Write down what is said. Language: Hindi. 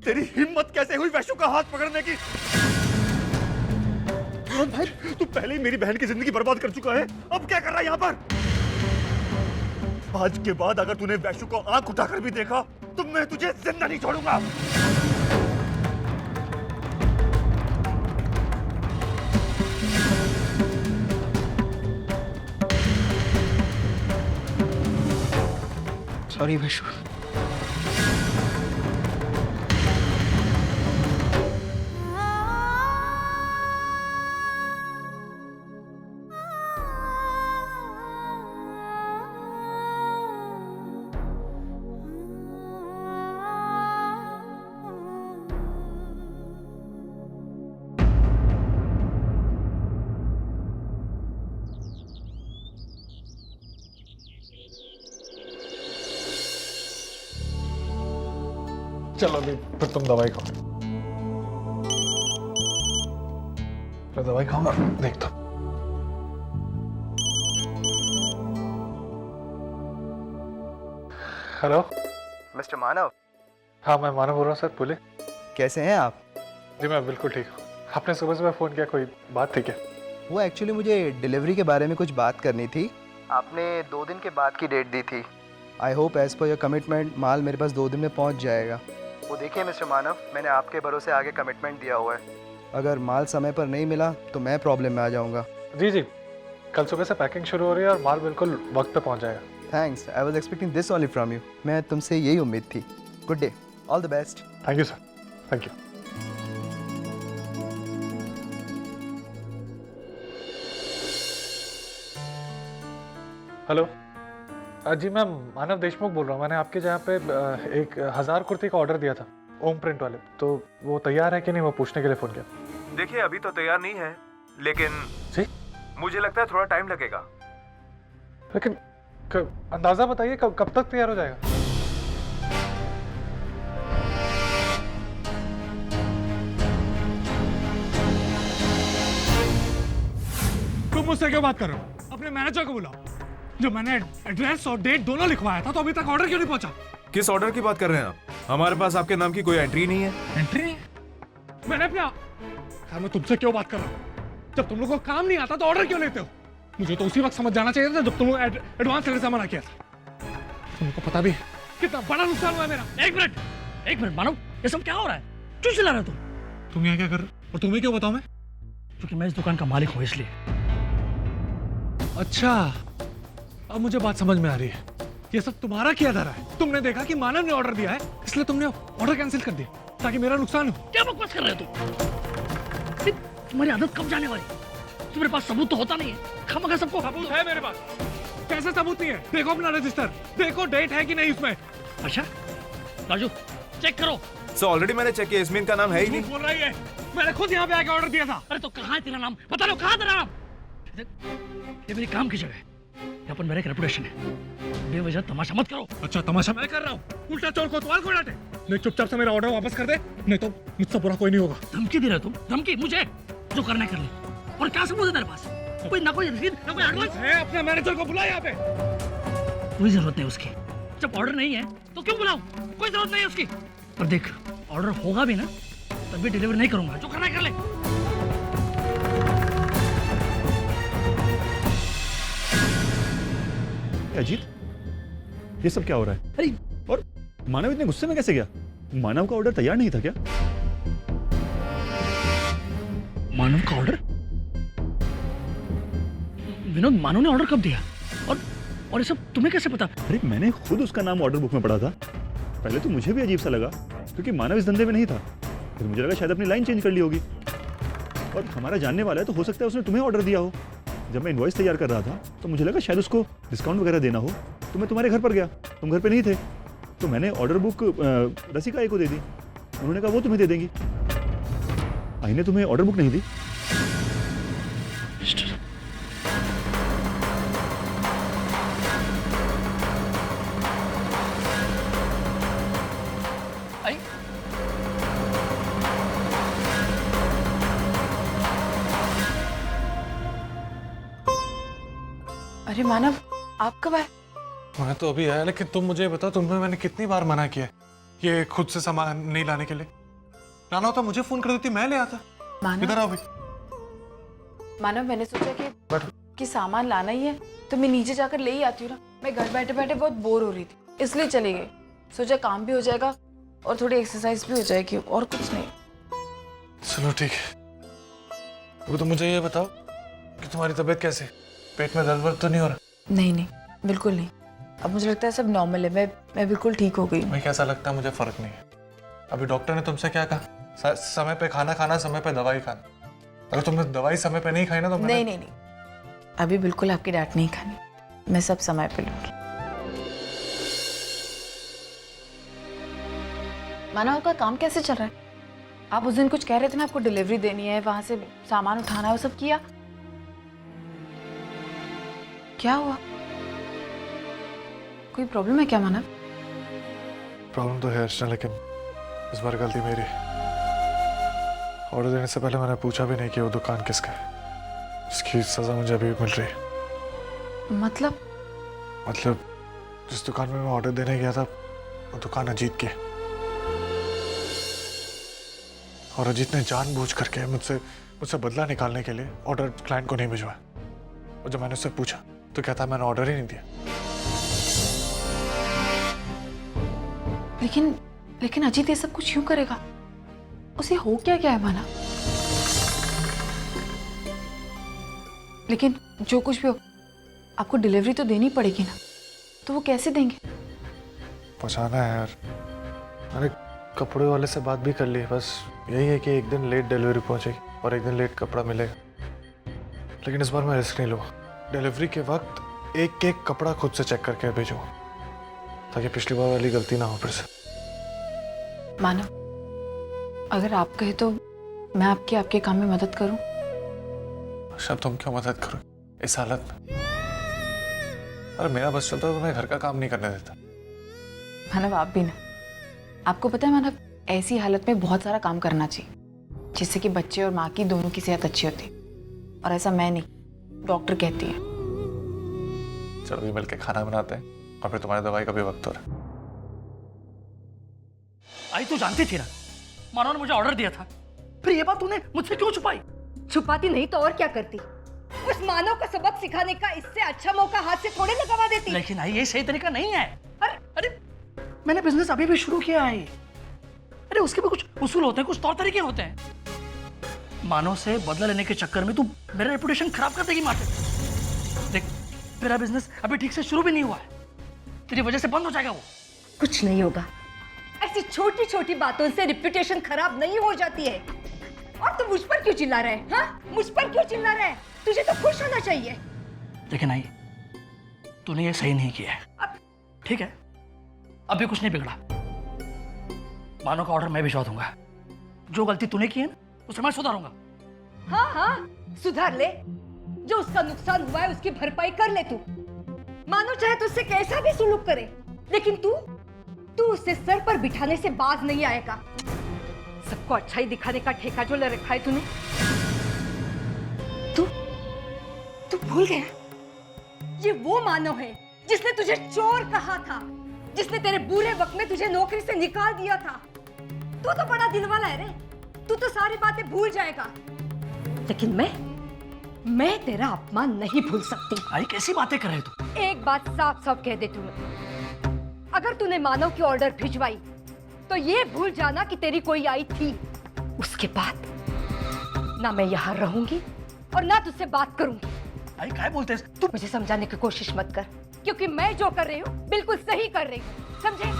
तेरी हिम्मत कैसे हुई वैशु का हाथ पकड़ने की? भाई तू पहले ही मेरी बहन की जिंदगी बर्बाद कर चुका है, अब क्या कर रहा है यहाँ पर? आज के बाद अगर तूने वैशु को आंख उठाकर भी देखा तो मैं तुझे जिंदा नहीं छोड़ूंगा। सॉरी वैशु। चलो अभी फिर तुम दवाई खाओ। मैं दवाई खाऊंगा, देखता। हेलो मिस्टर मानव। हाँ मैं मानव बोल रहा हूँ सर, बोले। कैसे हैं आप? जी मैं बिल्कुल ठीक हूँ। आपने सुबह सुबह फ़ोन किया, कोई बात थी क्या? वो एक्चुअली मुझे डिलीवरी के बारे में कुछ बात करनी थी। आपने 2 दिन के बाद की डेट दी थी। I hope as per your commitment माल मेरे पास 2 दिन में पहुंच जाएगा। वो देखिए मिस्टर मानव, मैंने आपके भरोसे आगे कमिटमेंट दिया हुआ है। अगर माल समय पर नहीं मिला तो मैं प्रॉब्लम में आ जाऊंगा। जी जी, कल सुबह से पैकिंग शुरू हो रही है और माल बिल्कुल वक्त पे पहुँच जाएगा। Thanks, I was expecting this only from you. मैं तुमसे यही उम्मीद थी। Good day, all the best. Thank you sir, thank you. Hello जी मैं मानव देशमुख बोल रहा हूँ। मैंने आपके जहाँ पे 1000 कुर्ती का ऑर्डर दिया था ओम प्रिंट वाले, तो वो तैयार है कि नहीं वो पूछने के लिए फ़ोन किया। देखिए अभी तो तैयार नहीं है, लेकिन जी मुझे लगता है थोड़ा टाइम लगेगा। लेकिन अंदाज़ा बताइए कब तक तैयार हो जाएगा? तुम मुझसे क्यों बात कर रहे हो? अपने मैनेजर को बुलाओ। जो मैंने एड्रेस और डेट दोनों लिखवाया था तो अभी तक ऑर्डर क्यों नहीं पहुंचा? किस ऑर्डर की बात कर रहे हैं आप? हमारे पास आपके नाम की कोई एंट्री नहीं है। एंट्री नहीं? मैंने अपने यार मैं तुमसे क्यों बात कर रहा हूँ? जब तुम लोगों को काम नहीं आता तो ऑर्डर क्यों लेते हो? मुझे तो उसी वक्त समझ जाना चाहिए था जब तुम लोग एडवांस लेने से मना किया था। तुमको पता भी कितना बड़ा नुकसान हुआ है मेरा। एक मिनट मानव, ये सब क्या हो रहा है? क्यों चिल्ला रहे हो तुम यहाँ क्या कर रहे हो और तुम्हें क्यों बताऊं मैं? क्योंकि मैं इस दुकान का मालिक हूँ इसलिए। अच्छा, अब मुझे बात समझ में आ रही है। ये सब तुम्हारा किया जा रहा है। तुमने देखा कि मानव ने ऑर्डर दिया है इसलिए तुमने ऑर्डर कैंसिल कर दिया ताकि मेरा नुकसान हो। क्या बकवास कर रहे हो तुम? तुम्हारी आदत कब जाने वाली? तुम्हारे पास सबूत तो होता नहीं है, खामखा सबको। सबूत है मेरे पास। कैसे सबूत नहीं है? देखो अपना रजिस्टर, देखो डेट है कि नहीं उसमें। अच्छा राजू, चेक करो। सर ऑलरेडी मैंने चेक किया, इसमें इनका नाम है ही नहीं। बोल रही है, मैंने खुद यहाँ पे आके ऑर्डर दिया था। अरे तो कहाँ है तेरा नाम? बता लो कहाँ है तेरा नाम? ये मेरी काम की जगह है, यहाँ पर मेरा एक रेपुटेशन है। बेवजह तमाशा मत करो। अच्छा तमाशा मैं कर रहा हूँ? उल्टा चोर कोतवाल को डांटे। नहीं चुपचाप से मेरा ऑर्डर वापस कर दे, नहीं तो मुझसे बुरा कोई नहीं होगा। धमकी दे रहे हो तुम? धमकी मुझे? जो करना है कर ले। और क्या सबूत है तेरे पास? कोई ना कोई रसीद ना कोई एडवांस है? अपने मैनेजर को बुला यहाँ पे। कोई जरूरत नहीं उसकी। जब ऑर्डर नहीं है तो क्यों बुलाऊं? कोई जरूरत नहीं है उसकी। पर देख, ऑर्डर होगा भी ना तब भी डिलीवर नहीं करूंगा। जो करना है कर ले। अजीत, ये सब क्या हो रहा है? अरे और मानव इतने गुस्से में कैसे गया? मानव का ऑर्डर तैयार नहीं था क्या? मानव का ऑर्डर? विनोद, मानव ने ऑर्डर कब दिया? और ये सब तुम्हें कैसे पता? अरे मैंने खुद उसका नाम ऑर्डर बुक में पढ़ा था। पहले तो मुझे भी अजीब सा लगा क्योंकि मानव इस धंधे में नहीं था। फिर मुझे लगा शायद अपनी लाइन चेंज कर ली होगी। और हमारा जानने वाला है तो हो सकता है उसने तुम्हें ऑर्डर दिया हो। जब मैं इनवॉइस तैयार कर रहा था तो मुझे लगा शायद उसको डिस्काउंट वगैरह देना हो, तो मैं तुम्हारे घर पर गया। तुम घर पे नहीं थे तो मैंने ऑर्डर बुक रसिका को दे दी। उन्होंने कहा वो तुम्हें दे देंगी। आई ने तुम्हें ऑर्डर बुक नहीं दी। अरे मानव, आप कब आए? मैं तो अभी आया, लेकिन तुम मुझे बताओ, तुम्हें मैंने कितनी बार मना किया? ये खुद से सामान नहीं लाने के लिए? लाना होता मुझे फोन कर देती, मैं ले आता। इधर आओ भाई। मानव, मैंने सोचा कि सामान लाना ही है तो मैं नीचे जाकर ले ही आती हूँ ना। मैं घर बैठे बैठे बहुत बोर हो रही थी, इसलिए चली गई। सोचा काम भी हो जाएगा और थोड़ी एक्सरसाइज भी हो जाएगी, और कुछ नहीं। चलो ठीक है। वो तो मुझे ये बताओ कि तुम्हारी तबीयत कैसे है? पेट में दर्द वर्द तो नहीं हो रहा? नहीं नहीं, बिल्कुल नहीं। अब मुझे लगता है सब नॉर्मल है। मैं बिल्कुल ठीक हो गई हूँ। भाई कैसा लगता है, मुझे फर्क नहीं है। अभी डॉक्टर ने तुमसे क्या कहा? समय पे खाना खाना, समय पे दवाई खाना। अगर तुमने दवाई समय पे नहीं खाई ना तो नहीं नहीं नहीं, अभी बिल्कुल आपकी डांट नहीं खानी। मैं सब समय पे लूंगी। मानव, आपका काम कैसे चल रहा है? आप उस दिन कुछ कह रहे थे ना, आपको डिलीवरी देनी है, वहां से सामान उठाना है, वो सब किया? क्या हुआ? कोई प्रॉब्लम है क्या मानव? प्रॉब्लम तो है अर्चना, लेकिन इस बार गलती मेरी। ऑर्डर देने से पहले मैंने पूछा भी नहीं कि वो दुकान किसका है। इसकी सजा मुझे अभी मिल रही है। मतलब जिस दुकान में मैं ऑर्डर देने गया था वो दुकान अजीत की है। और अजीत ने जानबूझ करके मुझसे बदला निकालने के लिए ऑर्डर क्लाइंट को नहीं भिजवाया। और जब मैंने उससे पूछा तो कहता मैंने ऑर्डर ही नहीं दिया। लेकिन अजीत ये सब कुछ क्यों करेगा? उसे हो क्या है माना? लेकिन जो कुछ भी हो, आपको डिलीवरी तो देनी पड़ेगी ना, तो वो कैसे देंगे? पहुंचाना है यार। मैंने कपड़े वाले से बात भी कर ली, बस यही है कि एक दिन लेट डिलीवरी पहुंचेगी और एक दिन लेट कपड़ा मिलेगा। लेकिन इस बार मैं रिस्क नहीं लूँगा। डिलीवरी के वक्त एक एक कपड़ा खुद से चेक करके भेजूंगा, ताकि पिछली बार वाली गलती ना हो फिर से। मानव, अगर आप कहे तो मैं आपके काम में मदद करूं। अच्छा, तुम क्यों मदद करो इस हालत में? अरे मेरा बस चलता तो मैं घर का काम नहीं करने देता। मानव, आप भी ना। आपको पता है मानव, ऐसी हालत में बहुत सारा काम करना चाहिए, जिससे कि बच्चे और माँ की दोनों की सेहत अच्छी होती। और ऐसा मैं नहीं, डॉक्टर कहती है। चलो भी मिलके खाना बनाते हैं, और फिर तुम्हारी दवाई का भी वक्त हो रहा है। आई तो जानती थी ना, मानव ने मुझे ऑर्डर दिया था, फिर ये बात तूने मुझसे क्यों छुपाई? छुपाती नहीं तो और क्या करती? उस मानव को सबक सिखाने का इससे अच्छा मौका हाथ से थोड़े लगवा देती। लेकिन आई, ये सही तरीका नहीं है। अरे मैंने बिजनेस अभी भी शुरू किया है। अरे उसके भी कुछ उसूल होते हैं, कुछ तौर तरीके होते हैं। मानव से बदला लेने के चक्कर में तू मेरा रेपुटेशन खराब कर देगी मार्केट। देख, मेरा बिजनेस अभी ठीक से शुरू भी नहीं हुआ है, तेरी वजह से बंद हो जाएगा वो। कुछ नहीं होगा, ऐसी छोटी छोटी बातों से रेपुटेशन खराब नहीं हो जाती है। और तू मुझ पर क्यों चिल्ला रहा है? हाँ, मुझ पर क्यों चिल्ला रहा है? तुझे तो खुश होना चाहिए। लेकिन आई, तूने ये सही नहीं किया है। ठीक है, अभी कुछ नहीं बिगड़ा। मानव का ऑर्डर मैं भिजवा दूंगा। जो गलती तूने की है ना, उसे मैं सुधारूंगा। हाँ हाँ, सुधार ले। जो उसका नुकसान हुआ है उसकी भरपाई कर ले तू। मानो चाहे तुझसे कैसा भी सुलूक करे, लेकिन तू उसे सर पर बिठाने से बाज नहीं आएगा। सबको अच्छाई दिखाने का ठेका जो ले रखा है तूने। तू भूल गया? ये वो मानव है जिसने तुझे चोर कहा था, जिसने तेरे बुरे वक्त में तुझे नौकरी से निकाल दिया था। तू तो बड़ा दिल वाला है रे, तू तो सारी बातें भूल जाएगा। लेकिन मैं तेरा अपमान नहीं भूल सकती। आई, कैसी बातें कर रहे तू? एक बात साफ साफ कह दे तूने, अगर तूने मानव की ऑर्डर भिजवाई तो ये भूल जाना कि तेरी कोई आई थी। उसके बाद ना मैं यहाँ रहूंगी और ना तुझसे बात करूंगी। आई, क्या बोलते हैं तू? मुझे समझाने की कोशिश मत कर, क्योंकि मैं जो कर रही हूँ बिल्कुल सही कर रही हूँ, समझे?